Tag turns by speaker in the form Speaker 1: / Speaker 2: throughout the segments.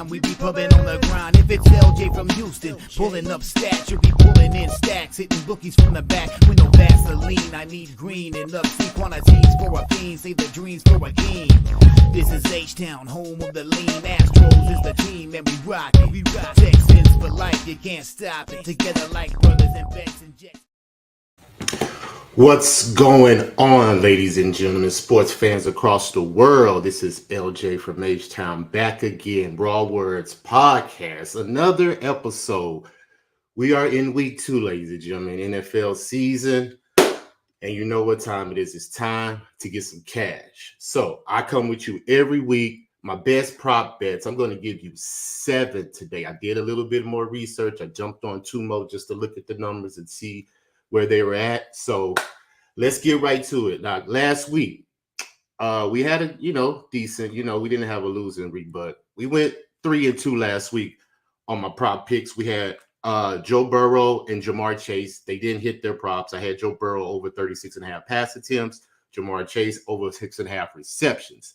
Speaker 1: we be pubbing on the grind. If it's LJ from Houston, pulling up stats, you'll be pulling in stacks, hitting bookies from the back with no Vaseline. I need green and upsea quantities for a fiend, save the dreams for a king. This is H-Town, home of the lean. Astros is the team, and we rock it. We rock Texans for life, you can't stop it. Together like brothers and Becks and Jets.
Speaker 2: What's going on, ladies and gentlemen, sports fans across the world? This is LJ from H-Town back again, Raw Words Podcast, another episode. We are in week 2, ladies and gentlemen, NFL season, and you know what time it is. It's time to get some cash. So I come with you every week, my best prop bets. I'm going to give you 7 today. I did a little bit more research. I jumped on Tumo just to look at the numbers and see where they were at. So let's get right to it. Now, last week, we had a, decent, we didn't have a losing week, but we went 3-2 last week on my prop picks. We had Joe Burrow and Jamar Chase. They didn't hit their props. I had Joe Burrow over 36.5 pass attempts, Jamar Chase over 6.5 receptions.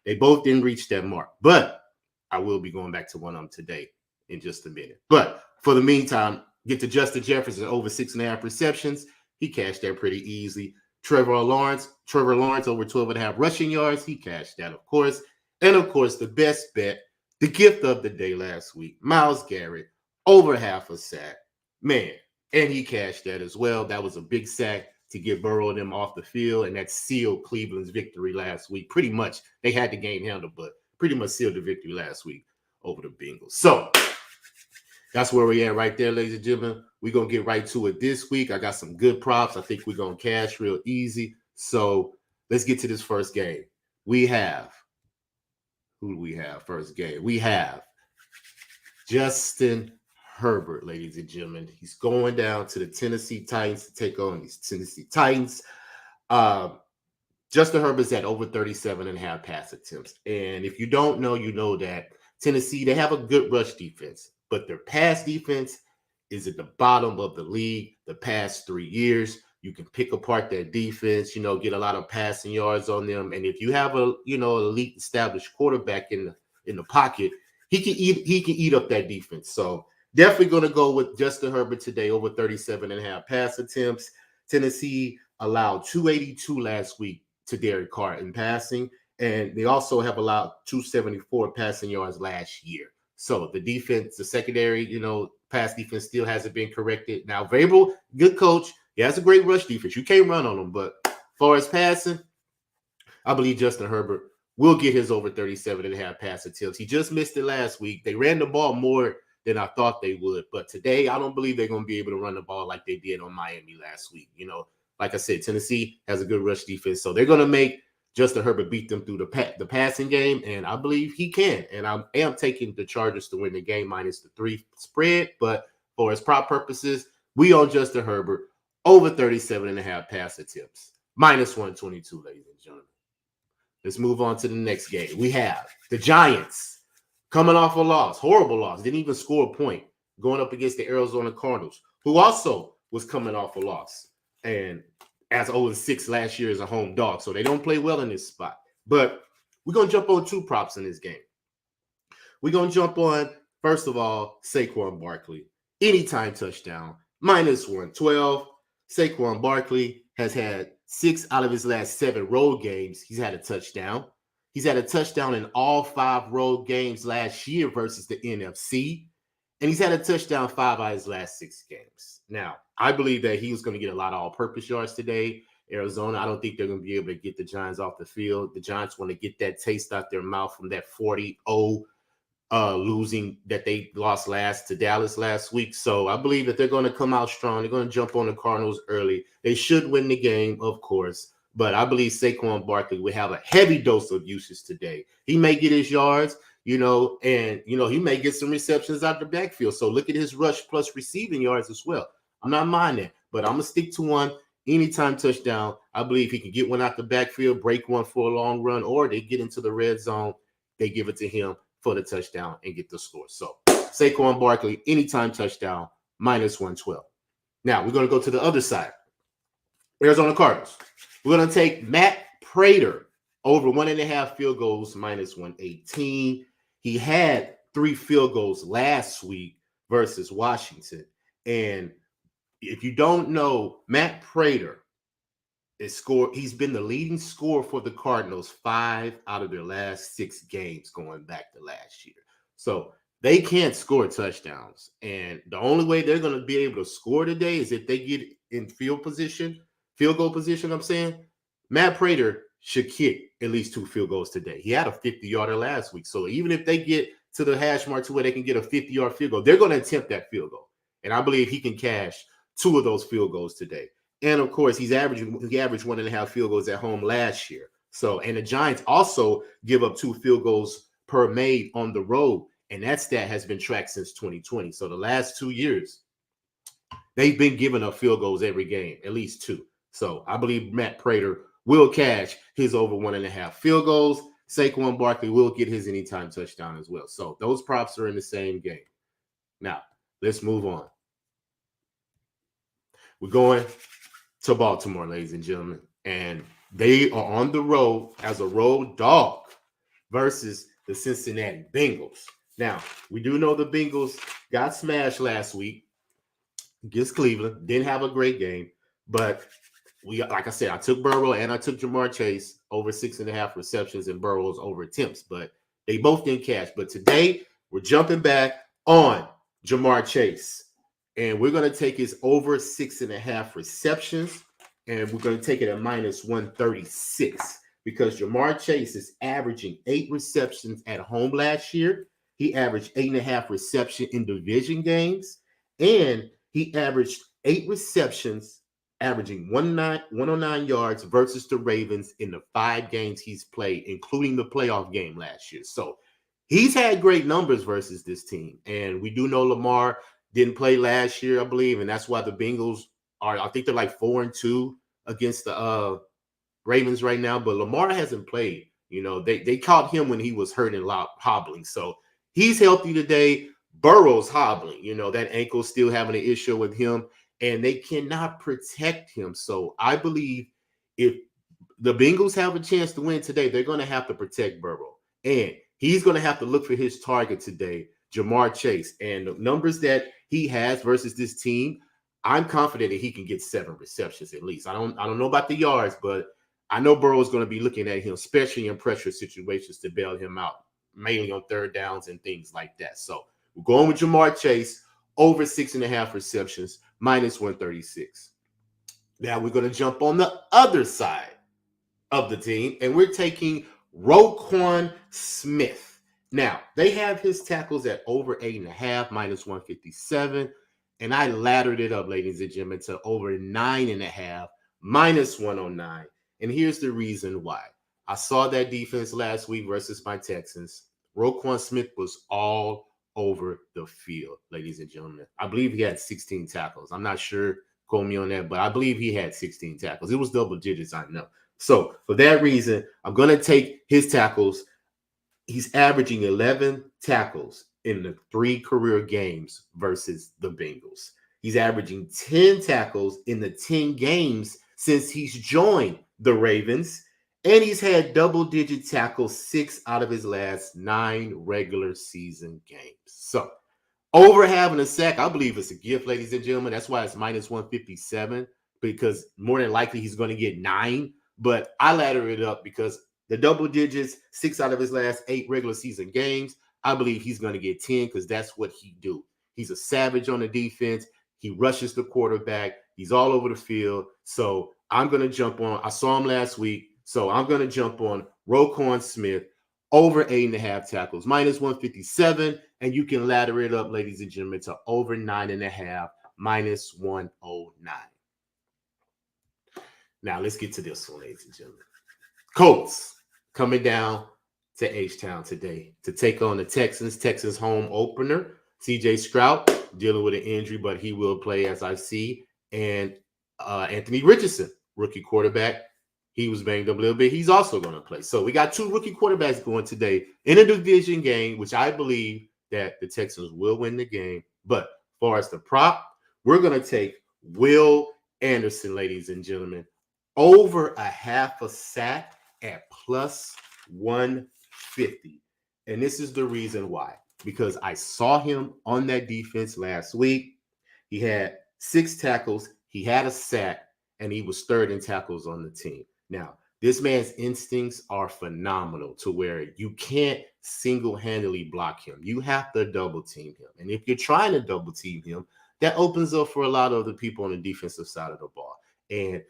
Speaker 2: They both didn't reach that mark, but I will be going back to one of them today in just a minute. But for the meantime, get to Justin Jefferson over 6.5 receptions. He cashed that pretty easily. Trevor Lawrence over 12.5 rushing yards. He cashed that, of course. And, of course, the best bet, the gift of the day last week, Myles Garrett, over half a sack. Man, and he cashed that as well. That was a big sack to get Burrow and them off the field, and that sealed Cleveland's victory last week. Pretty much, they had the game handled, but pretty much sealed the victory last week over the Bengals. So that's where we at right there, ladies and gentlemen. We're going to get right to it this week. I got some good props. I think we're going to cash real easy. So let's get to this first game. Who do we have first game? We have Justin Herbert, ladies and gentlemen. He's going down to the Tennessee Titans to take on these Tennessee Titans. Justin Herbert's at over 37.5 pass attempts. And if you don't know, you know that Tennessee, they have a good rush defense, but their pass defense is at the bottom of the league the past 3 years. You can pick apart that defense, get a lot of passing yards on them. And if you have a, elite established quarterback in the pocket, he can eat up that defense. So definitely going to go with Justin Herbert today over 37.5 pass attempts. Tennessee allowed 282 last week to Derek Carr in passing. And they also have allowed 274 passing yards last year. So the defense, the secondary, pass defense still hasn't been corrected. Now, Vrabel, good coach. He has a great rush defense. You can't run on him. But as far as passing, I believe Justin Herbert will get his over 37.5 pass attempts. He just missed it last week. They ran the ball more than I thought they would. But today, I don't believe they're going to be able to run the ball like they did on Miami last week. Like I said, Tennessee has a good rush defense. So they're going to make Justin Herbert beat them through the passing game, and I believe he can. And I am taking the Chargers to win the game minus the 3 spread. But for his prop purposes, we on Justin Herbert over 37.5 pass attempts, minus 122, ladies and gentlemen. Let's move on to the next game. We have the Giants coming off a loss, horrible loss, didn't even score a point, going up against the Arizona Cardinals, who also was coming off a loss. And as 0-6 last year as a home dog. So they don't play well in this spot. But we're going to jump on 2 props in this game. We're going to jump on, first of all, Saquon Barkley. Anytime touchdown, minus 112. Saquon Barkley has had 6 out of his last 7 road games. He's had a touchdown. He's had a touchdown in all 5 road games last year versus the NFC. And he's had a touchdown 5 out of his last 6 games. Now, I believe that he was going to get a lot of all-purpose yards today. Arizona, I don't think they're going to be able to get the Giants off the field. The Giants want to get that taste out their mouth from that 40-0 losing that they lost last to Dallas last week. So I believe that they're going to come out strong. They're going to jump on the Cardinals early. They should win the game, of course. But I believe Saquon Barkley will have a heavy dose of usage today. He may get his yards, he may get some receptions out the backfield. So look at his rush plus receiving yards as well. I'm not minding, but I'm going to stick to one anytime touchdown. I believe he can get one out the backfield, break one for a long run, or they get into the red zone. They give it to him for the touchdown and get the score. So Saquon Barkley, anytime touchdown, minus 112. Now we're going to go to the other side. Arizona Cardinals. We're going to take Matt Prater over 1.5 field goals, minus 118. He had 3 field goals last week versus Washington. And if you don't know, Matt Prater he's been the leading scorer for the Cardinals 5 out of their last 6 games going back to last year. So they can't score touchdowns. And the only way they're going to be able to score today is if they get in field goal position, I'm saying. Matt Prater should kick at least 2 field goals today. He had a 50-yarder last week. So even if they get to the hash mark to where they can get a 50-yard field goal, they're going to attempt that field goal. And I believe he can cash 2 of those field goals today. And of course, he averaged 1.5 field goals at home last year. So, and the Giants also give up 2 field goals per made on the road. And that stat has been tracked since 2020. So the last 2 years, they've been giving up field goals every game, at least 2. So I believe Matt Prater will cash his over 1.5 field goals. Saquon Barkley will get his anytime touchdown as well. So those props are in the same game. Now, let's move on. We're going to Baltimore, ladies and gentlemen, and they are on the road as a road dog versus the Cincinnati Bengals. Now, we do know the Bengals got smashed last week against Cleveland. Didn't have a great game, but like I said, I took Burrow and I took Jamar Chase over 6.5 receptions and Burrow's over attempts, but they both didn't cash. But today, we're jumping back on Jamar Chase. And we're going to take his over 6.5 receptions, and we're going to take it at minus 136 because Jamar Chase is averaging 8 receptions at home last year. He averaged 8.5 reception in division games, and he averaged 8 receptions, averaging 109 yards versus the Ravens in the 5 games he's played, including the playoff game last year. So he's had great numbers versus this team, and we do know Lamar didn't play last year, I believe, and that's why the Bengals I think they're like 4-2 against the Ravens right now. But Lamar hasn't played. You know, they caught him when he was hurt and hobbling. So he's healthy today. Burrow's hobbling. You know, that ankle's still having an issue with him, and they cannot protect him. So I believe if the Bengals have a chance to win today, they're going to have to protect Burrow. And he's going to have to look for his target today, Jamar Chase. And the numbers that he has versus this team, I'm confident that he can get 7 receptions at least. I don't know about the yards, but I know Burrow is going to be looking at him, especially in pressure situations, to bail him out, mainly on third downs and things like that. So we're going with Jamar Chase over 6.5 receptions, minus 136. Now we're going to jump on the other side of the team, and we're taking Roquan Smith. Now, they have his tackles at over 8.5, minus 157. And I laddered it up, ladies and gentlemen, to over 9.5, minus 109. And here's the reason why. I saw that defense last week versus my Texans. Roquan Smith was all over the field, ladies and gentlemen. I believe he had 16 tackles. I'm not sure, quote me on that, but I believe he had 16 tackles. It was double digits, I know. So for that reason, I'm going to take his tackles. He's averaging 11 tackles in the 3 career games versus the Bengals. He's averaging 10 tackles in the 10 games since he's joined the Ravens. And he's had double-digit tackles 6 out of his last 9 regular season games. So over having a sack, I believe it's a gift, ladies and gentlemen. That's why it's minus 157, because more than likely he's going to get 9. But I ladder it up because the double digits, 6 out of his last 8 regular season games, I believe he's going to get 10 because that's what he do. He's a savage on the defense. He rushes the quarterback. He's all over the field. So I'm going to jump on. I saw him last week. So I'm going to jump on Roquan Smith over 8.5 tackles, minus 157. And you can ladder it up, ladies and gentlemen, to over 9.5, minus 109. Now let's get to this one, ladies and gentlemen. Colts coming down to H-Town today to take on the Texans. Texans home opener. C.J. Stroud dealing with an injury, but he will play, as I see. And Anthony Richardson, rookie quarterback, he was banged up a little bit. He's also going to play. So we got 2 rookie quarterbacks going today in a division game, which I believe that the Texans will win the game. But as far as the prop, we're going to take Will Anderson, ladies and gentlemen, over 1/2 sack at plus 150. And this is the reason why. because I saw him on that defense last week. He had 6 tackles, he had a sack, and he was third in tackles on the team. Now, this man's instincts are phenomenal to where you can't single-handedly block him. You have to double team him. And if you're trying to double team him, that opens up for a lot of the people on the defensive side of the ball. And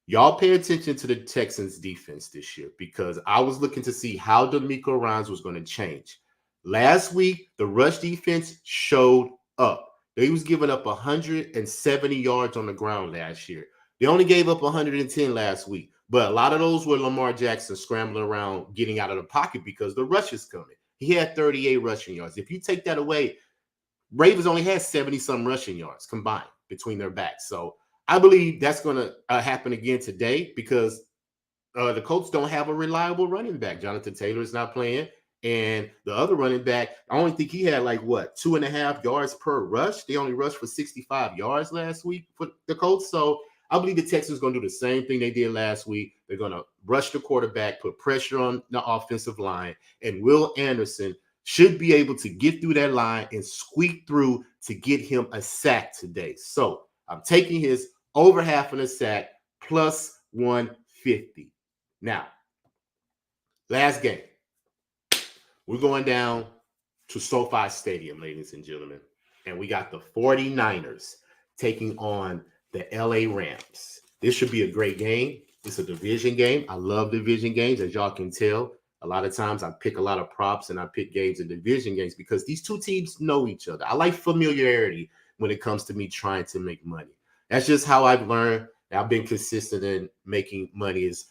Speaker 2: y'all pay attention to the Texans defense this year because I was looking to see how D'Amico Ryans was going to change. Last week, the rush defense showed up. They was giving up 170 yards on the ground last year. They only gave up 110 last week, but a lot of those were Lamar Jackson scrambling around, getting out of the pocket because the rush is coming. He had 38 rushing yards. If you take that away, Ravens only had 70-some rushing yards combined between their backs. So I believe that's going to happen again today because the Colts don't have a reliable running back. Jonathan Taylor is not playing. And the other running back, I only think he had 2.5 yards per rush. They only rushed for 65 yards last week for the Colts. So I believe the Texans are going to do the same thing they did last week. They're going to rush the quarterback, put pressure on the offensive line, and Will Anderson should be able to get through that line and squeak through to get him a sack today. So I'm taking his over half in a sack plus 150. Now, last game. We're going down to SoFi Stadium, ladies and gentlemen. And we got the 49ers taking on the LA Rams. This should be a great game. It's a division game. I love division games, as y'all can tell. A lot of times I pick a lot of props and I pick games in division games because these two teams know each other. I like familiarity when it comes to me trying to make money. That's just how I've learned. I've been consistent in making money is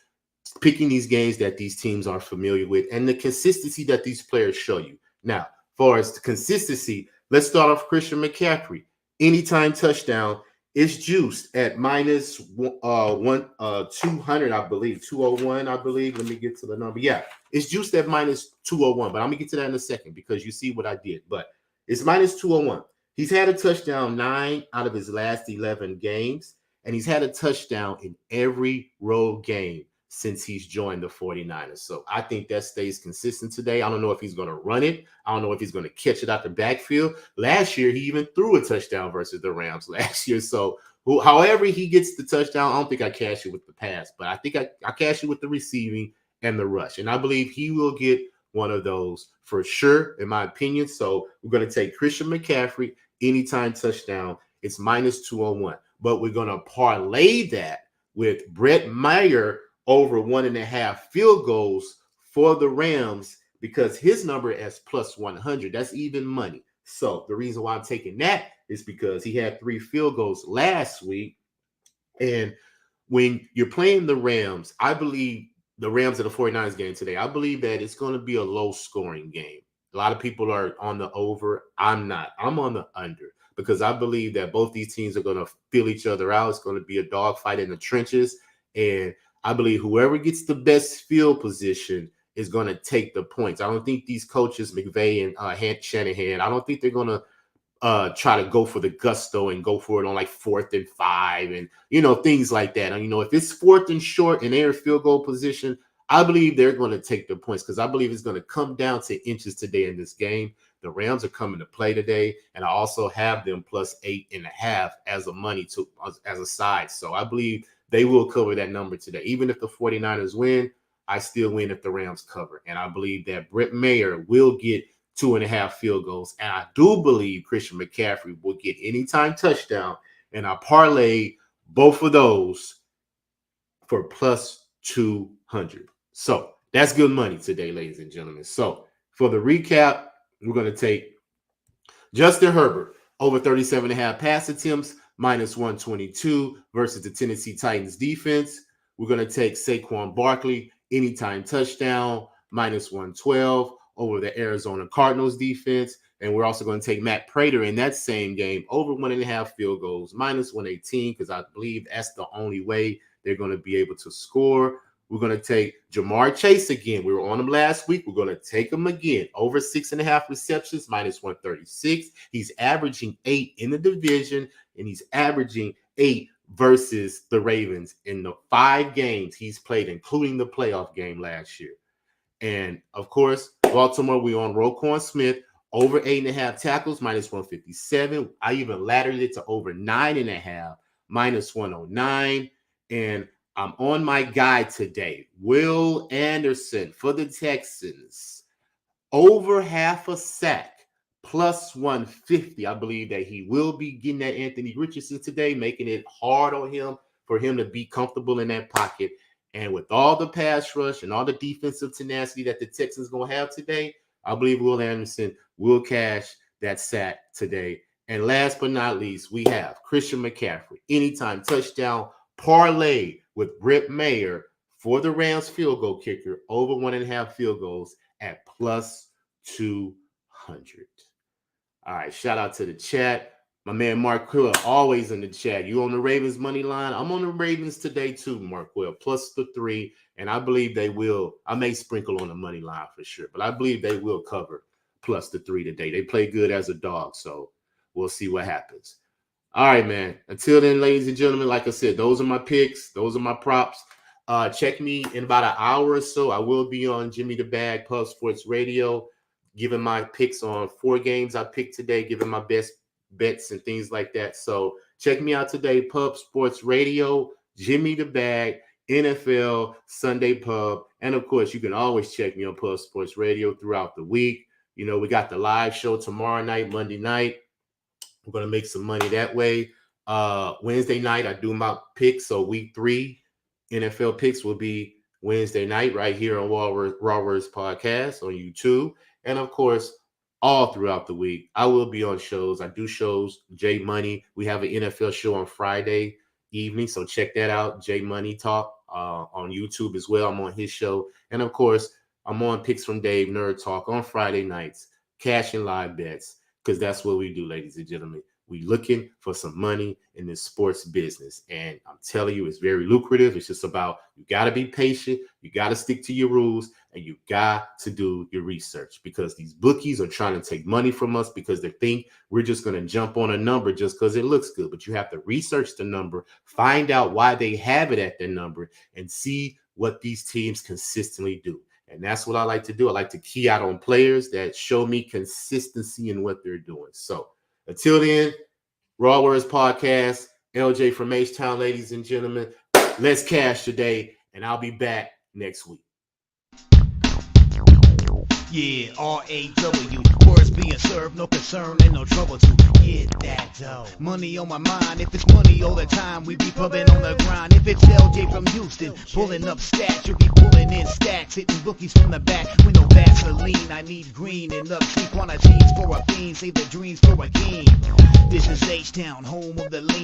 Speaker 2: picking these games that these teams are familiar with and the consistency that these players show you. Now, as far as the consistency, let's start off Christian McCaffrey. Anytime touchdown is juiced at minus 200, I believe. 201, I believe. Let me get to the number. Yeah, it's juiced at minus 201, but I'm going to get to that in a second because you see what I did. But it's minus 201. He's had a touchdown 9 out of his last 11 games, and he's had a touchdown in every road game since he's joined the 49ers. So I think that stays consistent today. I don't know if he's going to run it. I don't know if he's going to catch it out the backfield. Last year, he even threw a touchdown versus the Rams last year. So however he gets the touchdown, I don't think I cash it with the pass, but I think I cash it with the receiving and the rush. And I believe he will get one of those for sure, in my opinion. So we're going to take Christian McCaffrey, anytime touchdown. It's minus 201. But we're going to parlay that with Brett Maher over 1.5 field goals for the Rams because his number is plus 100. That's even money. So the reason why I'm taking that is because he had 3 field goals last week. And when you're playing the Rams, I believe the Rams at the 49ers game today, I believe that it's going to be a low scoring game. A lot of people are on the over. I'm not. I'm on the under because I believe that both these teams are going to feel each other out. It's going to be a dogfight in the trenches. And I believe whoever gets the best field position is going to take the points. I don't think these coaches, McVay and Shanahan, I don't think they're going to try to go for the gusto and go for it on 4th and 5 and, things like that. And, if it's 4th and short and they're in field goal position, I believe they're going to take the points because I believe it's going to come down to inches today in this game. The Rams are coming to play today, and I also have them plus 8.5 as a money as a side. So I believe they will cover that number today. Even if the 49ers win, I still win if the Rams cover. And I believe that Brett Maher will get 2.5 field goals. And I do believe Christian McCaffrey will get anytime touchdown. And I parlay both of those for plus 200. So that's good money today, ladies and gentlemen. So for the recap, we're going to take Justin Herbert over 37.5 pass attempts, minus 122 versus the Tennessee Titans defense. We're going to take Saquon Barkley, anytime touchdown, minus 112 over the Arizona Cardinals defense. And we're also going to take Matt Prater in that same game, over 1.5 field goals, minus 118, because I believe that's the only way they're going to be able to score. We're going to take Jamar Chase again. We were on him last week. We're going to take him again. Over 6.5 receptions, minus 136. He's averaging 8 in the division, and he's averaging 8 versus the Ravens in the 5 games he's played, including the playoff game last year. And, of course, Baltimore, we're on Roquan Smith, Over 8.5 tackles, minus 157. I even laddered it to over 9.5, minus 109. And I'm on my guy today. Will Anderson for the Texans. Over half a sack, plus 150. I believe that he will be getting that Anthony Richardson today, making it hard on him for him to be comfortable in that pocket. And with all the pass rush and all the defensive tenacity that the Texans going to have today, I believe Will Anderson will cash that sack today. And last but not least, we have Christian McCaffrey. Anytime touchdown parlay with Britt Mayer for the Rams field goal kicker, over 1.5 field goals at plus 200. All right, shout out to the chat. My man Mark Quill, always in the chat. You on the Ravens money line? I'm on the Ravens today too, Mark Quill, plus the 3. And I believe they will. I may sprinkle on the money line for sure, but I believe they will cover plus the 3 today. They play good as a dog, so we'll see what happens. All right, man. Until then, ladies and gentlemen, like I said, those are my picks. Those are my props. Check me in about an hour or so. I will be on Jimmy the Bag Pub Sports Radio, giving my picks on 4 games I picked today, giving my best bets and things like that. So check me out today, Pub Sports Radio, Jimmy the Bag, NFL, Sunday Pub. And of course, you can always check me on Pub Sports Radio throughout the week. You know, we got the live show tomorrow night, Monday night. I'm going to make some money that way. Wednesday night, I do my picks. So week 3 NFL picks will be Wednesday night right here on Raw Words Podcast on YouTube. And of course, all throughout the week, I will be on shows. I do shows, J Money. We have an NFL show on Friday evening, so check that out, J Money Talk on YouTube as well. I'm on his show. And of course, I'm on Picks from Dave, Nerd Talk on Friday nights, cash and live bets, because that's what we do, ladies and gentlemen. We looking for some money in this sports business. And I'm telling you, it's very lucrative. It's just about, you got to be patient. You got to stick to your rules, and you got to do your research, because these bookies are trying to take money from us because they think we're just going to jump on a number just because it looks good. But you have to research the number, find out why they have it at the number, and see what these teams consistently do. And that's what I like to do. I like to key out on players that show me consistency in what they're doing. So until then, Raw Words Podcast, LJ from H-Town, ladies and gentlemen. Let's cash today, and I'll be back next week.
Speaker 1: Yeah, R-A-W, words being served, no concern and no trouble to get that dough. Money on my mind, if it's money all the time, we be pumping on the grind. If it's LJ from Houston, pulling up stats, you'll be pulling in stacks, hitting bookies from the back with no Vaseline. I need green and upsea quantities for a fiend, save the dreams for a king. This is H-Town, home of the lean.